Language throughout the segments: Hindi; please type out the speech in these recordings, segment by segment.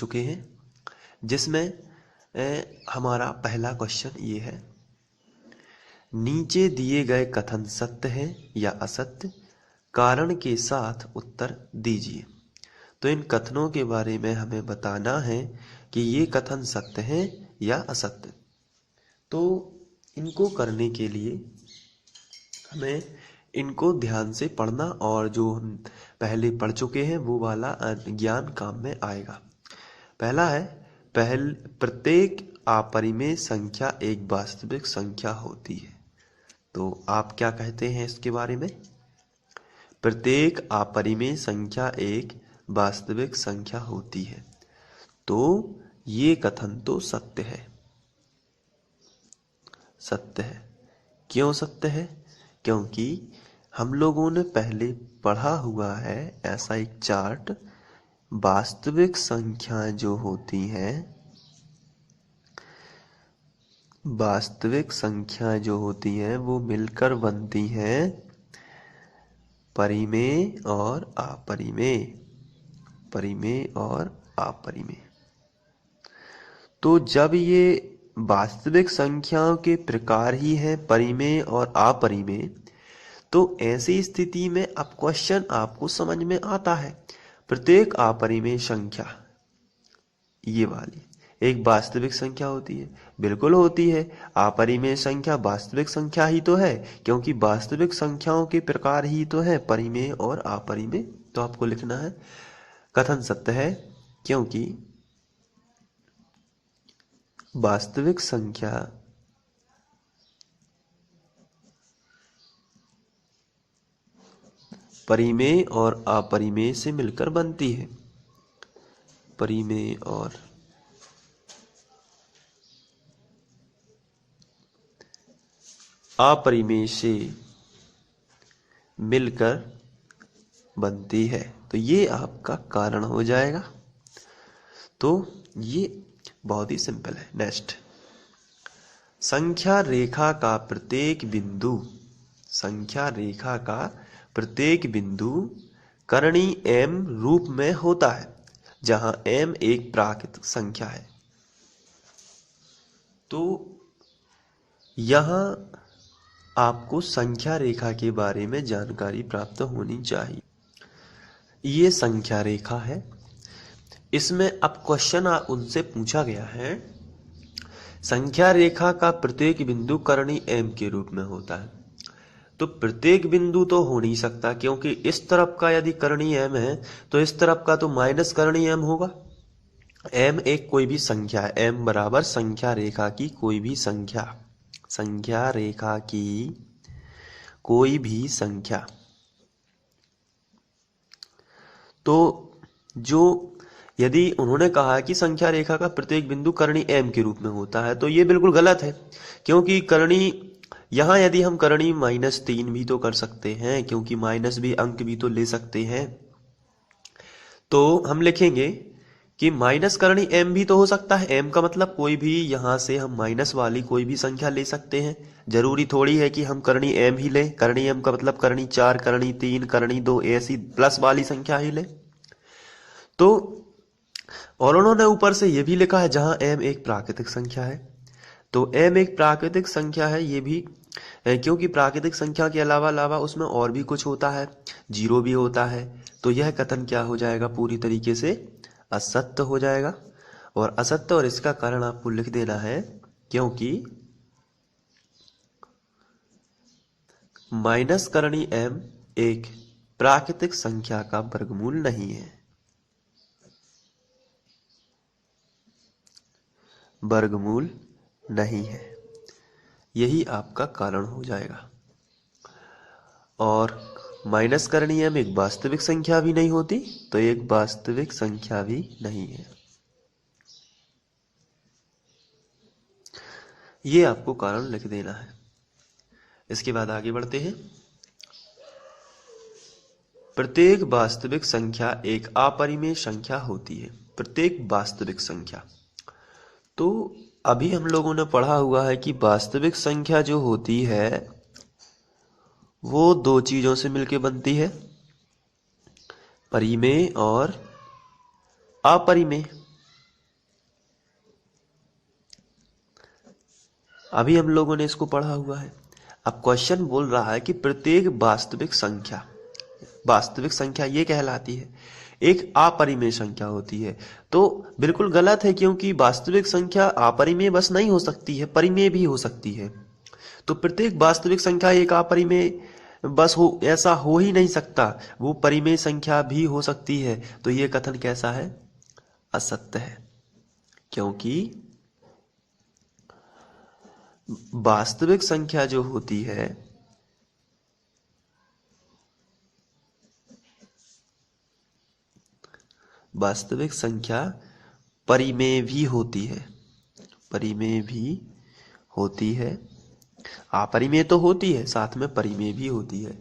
चुके हैं, जिसमें हमारा पहला क्वेश्चन ये है, नीचे दिए गए कथन सत्य है या असत्य, कारण के साथ उत्तर दीजिए। तो इन कथनों के बारे में हमें बताना है कि ये कथन सत्य है या असत्य। तो इनको करने के लिए हमें इनको ध्यान से पढ़ना और जो हम पहले पढ़ चुके हैं वो वाला ज्ञान काम में आएगा। पहला है, प्रत्येक अपरिमेय संख्या एक वास्तविक संख्या होती है। तो आप क्या कहते हैं इसके बारे में? प्रत्येक अपरिमेय संख्या एक वास्तविक संख्या होती है। तो ये कथन तो सत्य है। सत्य है। क्यों सत्य है? क्योंकि हम लोगों ने पहले पढ़ा हुआ है ऐसा एक चार्ट, वास्तविक संख्याएं जो होती हैं, वास्तविक संख्याएं जो होती हैं वो मिलकर बनती हैं परिमेय और अपरिमेय, परिमेय और अपरिमेय। तो जब ये वास्तविक संख्याओं के प्रकार ही हैं परिमेय और अपरिमेय, तो ऐसी स्थिति में अब क्वेश्चन आपको समझ में आता है। प्रत्येक अपरिमेय संख्या, ये वाली, एक वास्तविक संख्या होती है। बिल्कुल होती है। अपरिमेय संख्या वास्तविक संख्या ही तो है, क्योंकि वास्तविक संख्याओं के प्रकार ही तो है परिमेय और अपरिमेय। तो आपको लिखना है कथन सत्य है क्योंकि वास्तविक संख्या परिमेय और अपरिमेय से मिलकर बनती है। परिमेय और अपरिमेय से मिलकर बनती है। तो ये आपका कारण हो जाएगा। तो ये बहुत ही सिंपल है। नेक्स्ट, संख्या रेखा का प्रत्येक बिंदु, संख्या रेखा का प्रत्येक बिंदु करणी m रूप में होता है, जहां m एक प्राकृतिक संख्या है। तो यहां आपको संख्या रेखा के बारे में जानकारी प्राप्त होनी चाहिए। ये संख्या रेखा है। इसमें अब क्वेश्चन उनसे पूछा गया है, संख्या रेखा का प्रत्येक बिंदु करणी m के रूप में होता है। तो प्रत्येक बिंदु तो हो नहीं सकता, क्योंकि इस तरफ का यदि करणी m है तो इस तरफ का तो माइनस करणी m होगा। m एक कोई भी संख्या है, m बराबर संख्या रेखा की कोई भी संख्या, संख्या रेखा की कोई भी संख्या। तो जो यदि उन्होंने कहा कि संख्या रेखा का प्रत्येक बिंदु करणी m के रूप में होता है, तो ये बिल्कुल गलत है। क्योंकि करणी, यहां यदि हम करणी -3 भी तो कर सकते हैं, क्योंकि माइनस भी अंक भी तो ले सकते हैं। तो हम लिखेंगे कि माइनस करणी m भी तो हो सकता है। m का मतलब कोई भी, यहां से हम माइनस वाली कोई भी संख्या ले सकते हैं। जरूरी थोड़ी है कि हम करणी m ही लें। करणी m का मतलब करणी 4, करणी 3, करणी 2, ऐसी प्लस वाली संख्या ही लें। तो और उन्होंने ऊपर से ये भी लिखा है जहां m एक प्राकृतिक संख्या है। तो m एक प्राकृतिक संख्या है, ये भी क्योंकि प्राकृतिक संख्या के अलावा उसमें और भी कुछ होता है, जीरो भी होता है। तो यह कथन क्या हो जाएगा? पूरी तरीके से असत्य हो जाएगा। और असत्य, और इसका कारण आपको लिख देना है, क्योंकि माइनस करणी m एक प्राकृतिक संख्या का वर्गमूल नहीं है, वर्गमूल नहीं है। यही आपका कारण हो जाएगा। और माइनस करणी m एक वास्तविक संख्या भी नहीं होती, तो एक वास्तविक संख्या भी नहीं है। ये आपको कारण लिख देना है। इसके बाद आगे बढ़ते हैं। प्रत्येक वास्तविक संख्या एक अपरिमेय संख्या होती है। प्रत्येक वास्तविक संख्या, तो अभी हम लोगों ने पढ़ा हुआ है कि वास्तविक संख्या जो होती है वो दो चीजों से मिलकर बनती है, परिमेय और अपरिमेय। अभी हम लोगों ने इसको पढ़ा हुआ है। अब क्वेश्चन बोल रहा है कि प्रत्येक वास्तविक संख्या ये कहलाती है, एक अपरिमेय संख्या होती है। तो बिल्कुल गलत है, क्योंकि वास्तविक संख्या अपरिमेय बस नहीं हो सकती है, परिमेय भी हो सकती है। तो प्रत्येक वास्तविक संख्या एक अपरिमेय बस हो, ऐसा हो ही नहीं सकता, वो परिमेय संख्या भी हो सकती है। तो ये कथन कैसा है? असत्य है, क्योंकि वास्तविक संख्या जो होती है वास्तविक संख्या परिमेय भी होती है, परिमेय भी होती है, अपरिमेय तो होती है, साथ में परिमेय भी होती है।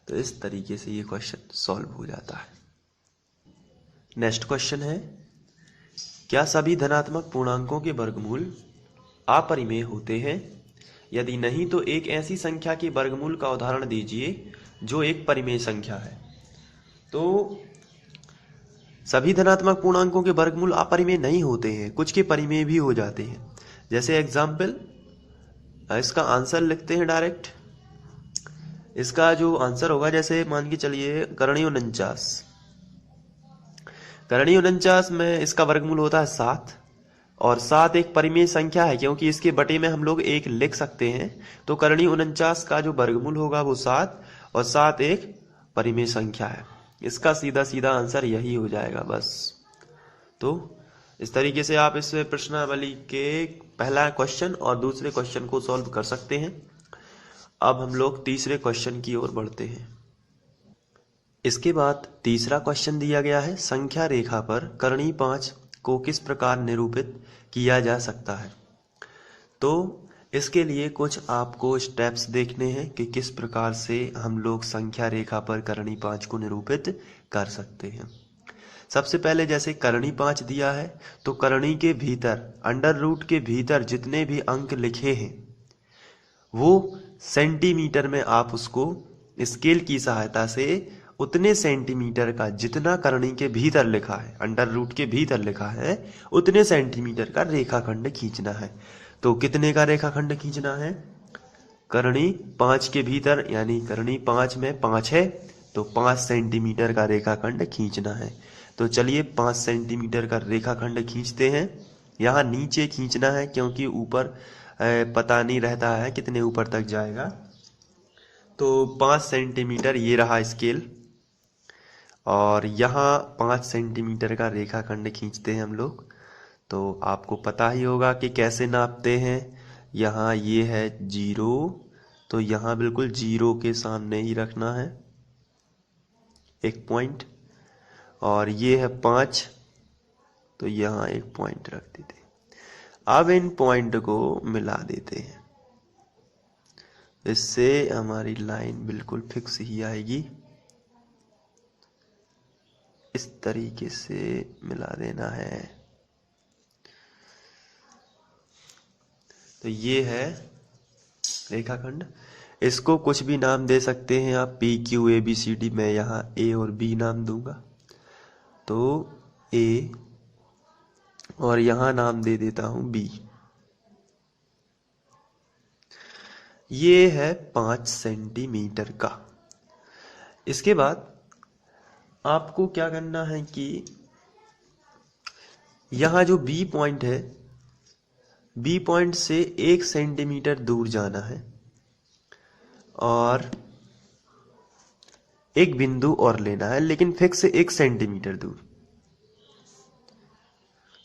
तो इस तरीके से ये क्वेश्चन सॉल्व हो जाता है। नेक्स्ट क्वेश्चन है, क्या सभी धनात्मक पूर्णांकों के वर्गमूल अपरिमेय होते हैं? यदि नहीं तो एक ऐसी संख्या के वर्गमूल का उदाहरण दीजिए जो एक परिमेय संख्या है। तो सभी धनात्मक पूर्णांकों के वर्गमूल अपरिमेय नहीं होते हैं, कुछ के परिमेय भी हो जाते हैं। जैसे एग्जाम्पल, इसका आंसर लिखते हैं डायरेक्ट। इसका जो आंसर होगा, जैसे मान के चलिए करणीय 49, करणीय 49 में इसका वर्गमूल होता है 7, और 7 एक परिमेय संख्या है, क्योंकि इसके बटे में हम लोग 1 लिख सकते हैं। तो करणीय 49 का जो वर्गमूल होगा वो 7, और 7 एक परिमेय संख्या है। इसका सीधा सीधा आंसर यही हो जाएगा बस। तो इस तरीके से आप इस प्रश्नावली के पहला क्वेश्चन और दूसरे क्वेश्चन को सॉल्व कर सकते हैं। अब हम लोग तीसरे क्वेश्चन की ओर बढ़ते हैं। इसके बाद तीसरा क्वेश्चन दिया गया है, संख्या रेखा पर करणीय 5 को किस प्रकार निरूपित किया जा सकता है? तो इसके लिए कुछ आपको स्टेप्स देखने हैं कि किस प्रकार से हम लोग संख्या रेखा पर करणीय 5 को निरूपित कर सकते हैं। सबसे पहले जैसे करणीय 5 दिया है, तो करणीय के भीतर, अंडर रूट के भीतर जितने भी अंक लिखे हैं वो सेंटीमीटर में आप उसको स्केल की सहायता से उतने सेंटीमीटर का, जितना करणीय के भीतर लिखा है, अंडर रूट के भीतर लिखा है, उतने सेंटीमीटर का रेखाखंड खींचना है। तो कितने का रेखाखंड खींचना है? करणीय 5 के भीतर, यानी करणीय 5 में 5 है, तो 5 सेंटीमीटर का रेखाखंड खींचना है। तो चलिए 5 सेंटीमीटर का रेखाखंड खींचते हैं। यहाँ नीचे खींचना है, क्योंकि ऊपर पता नहीं रहता है कितने ऊपर तक जाएगा। तो 5 सेंटीमीटर ये रहा स्केल, और यहाँ 5 सेंटीमीटर का रेखाखंड खींचते हैं हम लोग। तो आपको पता ही होगा कि कैसे नापते हैं। यहाँ ये है 0, तो यहाँ बिल्कुल 0 के सामने ही रखना है एक पॉइंट, और ये है 5, तो यहाँ एक पॉइंट रख देते हैं। अब इन पॉइंट को मिला देते हैं, इससे हमारी लाइन बिल्कुल फिक्स ही आएगी। इस तरीके से मिला देना है। तो ये है रेखाखंड। इसको कुछ भी नाम दे सकते हैं आप, PQ ABCD। मैं यहाँ A और B नाम दूंगा, तो A, और यहाँ नाम दे देता हूँ B। ये है 5 सेंटीमीटर का। इसके बाद आपको क्या करना है कि यहाँ जो B पॉइंट है, B पॉइंट से 1 सेंटीमीटर दूर जाना है, और एक बिंदु और लेना है, लेकिन फिक्स 1 सेंटीमीटर दूर।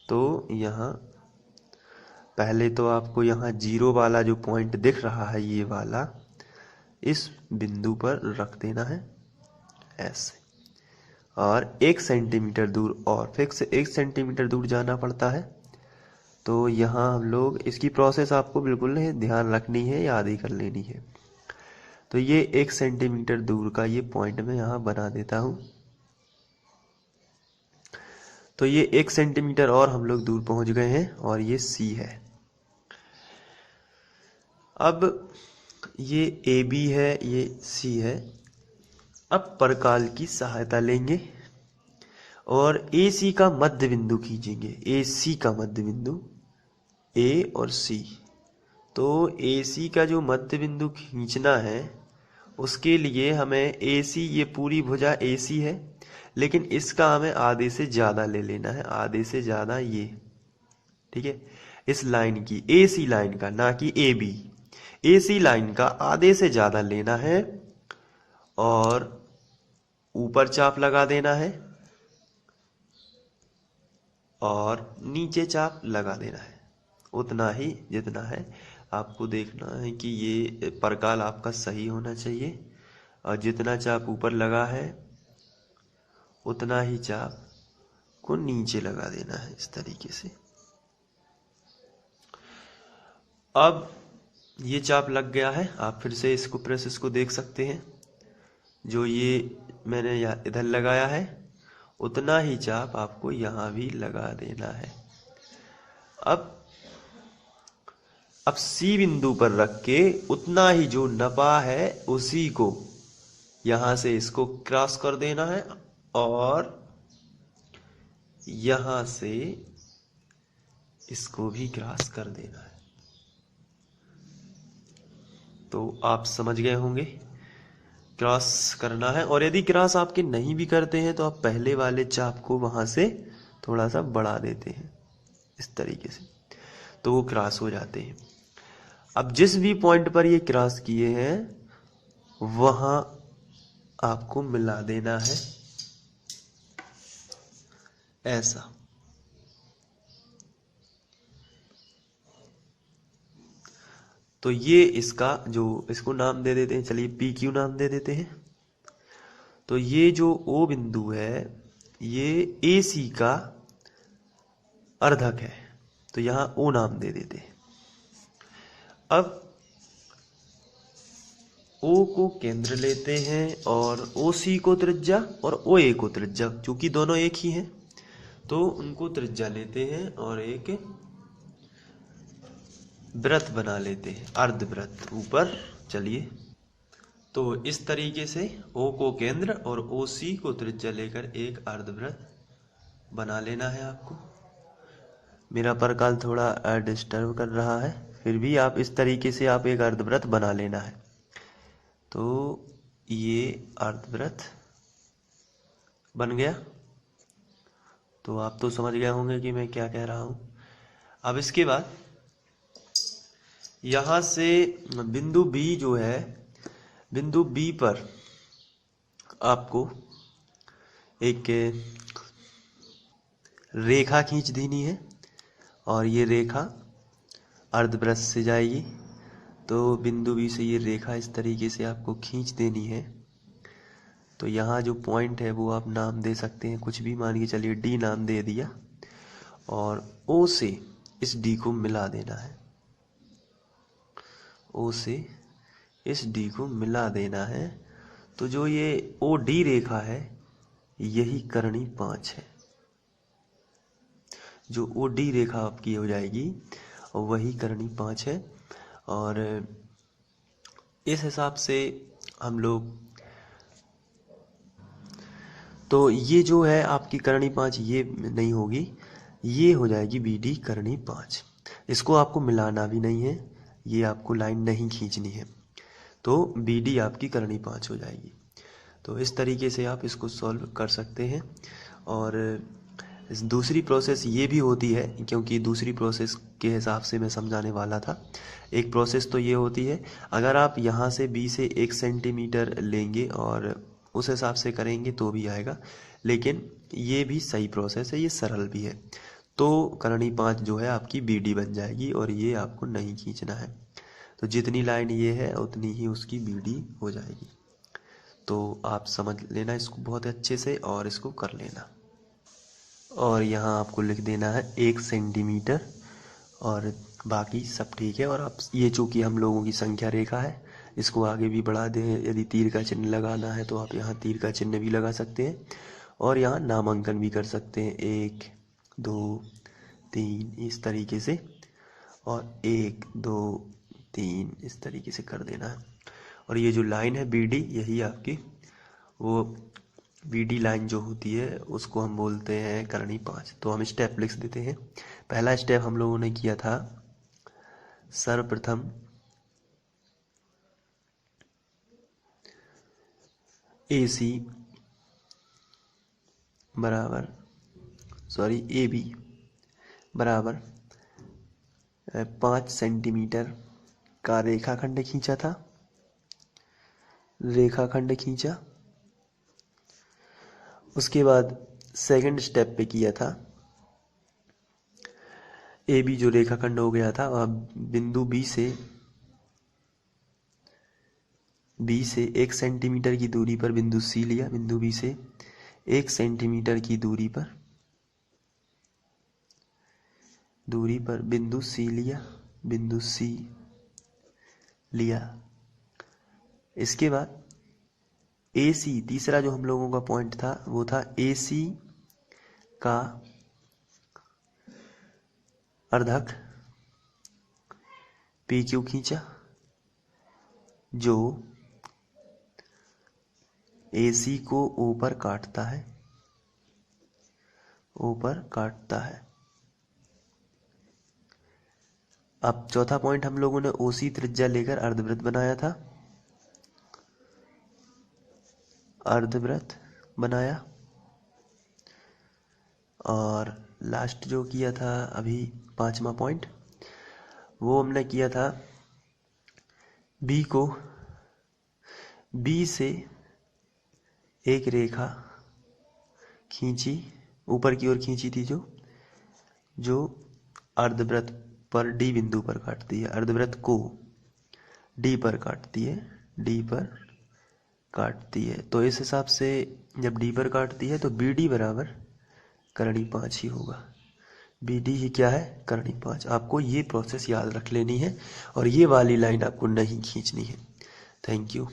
तो यहाँ पहले तो आपको यहाँ 0 वाला जो पॉइंट दिख रहा है, ये वाला, इस बिंदु पर रख देना है ऐसे, और 1 सेंटीमीटर दूर, और फिक्स 1 सेंटीमीटर दूर जाना पड़ता है। तो यहाँ हम लोग इसकी प्रोसेस आपको बिल्कुल ध्यान रखनी है, याद ही कर लेनी है। तो ये 1 सेंटीमीटर दूर का ये पॉइंट मैं यहाँ बना देता हूँ। तो ये 1 सेंटीमीटर और हम लोग दूर पहुंच गए हैं, और ये C है। अब ये AB है, ये C है। अब परकाल की सहायता लेंगे और AC का मध्य बिंदु खींचेंगे। AC का मध्य बिंदु A और C, तो AC का जो मध्य बिंदु खींचना है उसके लिए हमें AC, ये पूरी भुजा AC है, लेकिन इसका हमें आधे से ज़्यादा ले लेना है, आधे से ज़्यादा ये, ठीक है, इस लाइन की, AC लाइन का, ना कि AB, AC लाइन का आधे से ज़्यादा लेना है और ऊपर चाप लगा देना है और नीचे चाप लगा देना है, उतना ही जितना है। आपको देखना है कि ये प्रकाल आपका सही होना चाहिए और जितना चाप ऊपर लगा है उतना ही चाप को नीचे लगा देना है, इस तरीके से। अब ये चाप लग गया है, आप फिर से इसको प्रोसेस को देख सकते हैं। जो ये मैंने इधर लगाया है उतना ही चाप आपको यहाँ भी लगा देना है। अब C बिंदु पर रख के उतना ही जो नपा है उसी को यहाँ से इसको क्रॉस कर देना है और यहाँ से इसको भी क्रॉस कर देना है। तो आप समझ गए होंगे क्रॉस करना है, और यदि क्रॉस आपके नहीं भी करते हैं तो आप पहले वाले चाप को वहां से थोड़ा सा बढ़ा देते हैं इस तरीके से, तो वो क्रॉस हो जाते हैं। अब जिस भी पॉइंट पर ये क्रॉस किए हैं वहां आपको मिला देना है ऐसा। तो ये इसका जो, इसको नाम दे देते हैं, चलिए PQ नाम दे देते हैं। तो ये जो O बिंदु है ये AC का अर्धक है, तो यहां O नाम दे देते हैं। अब O को केंद्र लेते हैं और OC को त्रिज्या और OA को त्रिज्या, क्योंकि दोनों एक ही हैं तो उनको त्रिज्या लेते हैं और एक वृत्त बना लेते हैं, अर्धवृत्त ऊपर। चलिए, तो इस तरीके से O को केंद्र और OC को त्रिज्या लेकर एक अर्धवृत्त बना लेना है आपको। मेरा प्रकाल थोड़ा डिस्टर्ब कर रहा है, फिर भी आप इस तरीके से आप एक अर्धवृत्त बना लेना है। तो ये अर्धवृत्त बन गया, तो आप तो समझ गए होंगे कि मैं क्या कह रहा हूं। अब इसके बाद यहां से बिंदु B जो है, बिंदु B पर आपको एक रेखा खींच देनी है और ये रेखा अर्धवृत्त से जाएगी। तो बिंदु B से ये रेखा इस तरीके से आपको खींच देनी है। तो यहाँ जो पॉइंट है वो आप नाम दे सकते हैं कुछ भी, मान के चलिए D नाम दे दिया, और O से इस D को मिला देना है, O से इस D को मिला देना है। तो जो ये OD रेखा है यही करणी 5 है, जो OD रेखा आपकी हो जाएगी और वही करणी 5 है। और इस हिसाब से हम लोग, तो ये जो है आपकी करणी 5 ये नहीं होगी, ये हो जाएगी BD करणी 5। इसको आपको मिलाना भी नहीं है, ये आपको लाइन नहीं खींचनी है, तो BD आपकी करणी 5 हो जाएगी। तो इस तरीके से आप इसको सॉल्व कर सकते हैं। और दूसरी प्रोसेस ये भी होती है, क्योंकि दूसरी प्रोसेस के हिसाब से मैं समझाने वाला था। एक प्रोसेस तो ये होती है, अगर आप यहाँ से B से 1 सेंटीमीटर लेंगे और उस हिसाब से करेंगे तो भी आएगा, लेकिन ये भी सही प्रोसेस है, ये सरल भी है। तो करणी 5 जो है आपकी BD बन जाएगी और ये आपको नहीं खींचना है। तो जितनी लाइन ये है उतनी ही उसकी BD हो जाएगी। तो आप समझ लेना इसको बहुत अच्छे से और इसको कर लेना। और यहाँ आपको लिख देना है 1 सेंटीमीटर और बाकी सब ठीक है। और आप ये चूँकि हम लोगों की संख्या रेखा है, इसको आगे भी बढ़ा दें। यदि तीर का चिन्ह लगाना है तो आप यहाँ तीर का चिन्ह भी लगा सकते हैं और यहाँ नामांकन भी कर सकते हैं, 1 2 3 इस तरीके से, और 1 2 3 इस तरीके से कर देना है। और ये जो लाइन है BD, यही आपकी वो BD लाइन जो होती है उसको हम बोलते हैं करणी 5। तो हम स्टेप लिख देते हैं। पहला स्टेप हम लोगों ने किया था सर्वप्रथम AC बराबर AB बराबर 5 सेंटीमीटर का रेखाखंड खींचा था, रेखाखंड खींचा। उसके बाद सेकंड स्टेप पे किया था, AB जो रेखाखंड हो गया था वह बिंदु B से 1 सेंटीमीटर की दूरी पर बिंदु C लिया, बिंदु B से 1 सेंटीमीटर की दूरी पर बिंदु C लिया, बिंदु C लिया। इसके बाद AC, तीसरा जो हम लोगों का पॉइंट था वो था AC का अर्धक PQ खींचा, जो AC को ऊपर काटता है, ऊपर काटता है। अब चौथा पॉइंट हम लोगों ने OC त्रिज्या लेकर अर्धवृत्त बनाया था, अर्धवृत्त बनाया। और लास्ट जो किया था अभी पांचवा पॉइंट, वो हमने किया था B से एक रेखा खींची, ऊपर की ओर खींची थी, जो अर्धवृत्त पर D बिंदु पर काटती है, अर्धवृत्त को D पर काटती है, D पर काटती है। तो इस हिसाब से जब D पर काटती है तो BD बराबर करणी 5 ही होगा। BD ही क्या है? करणी 5। आपको ये प्रोसेस याद रख लेनी है और ये वाली लाइन आपको नहीं खींचनी है। Thank you.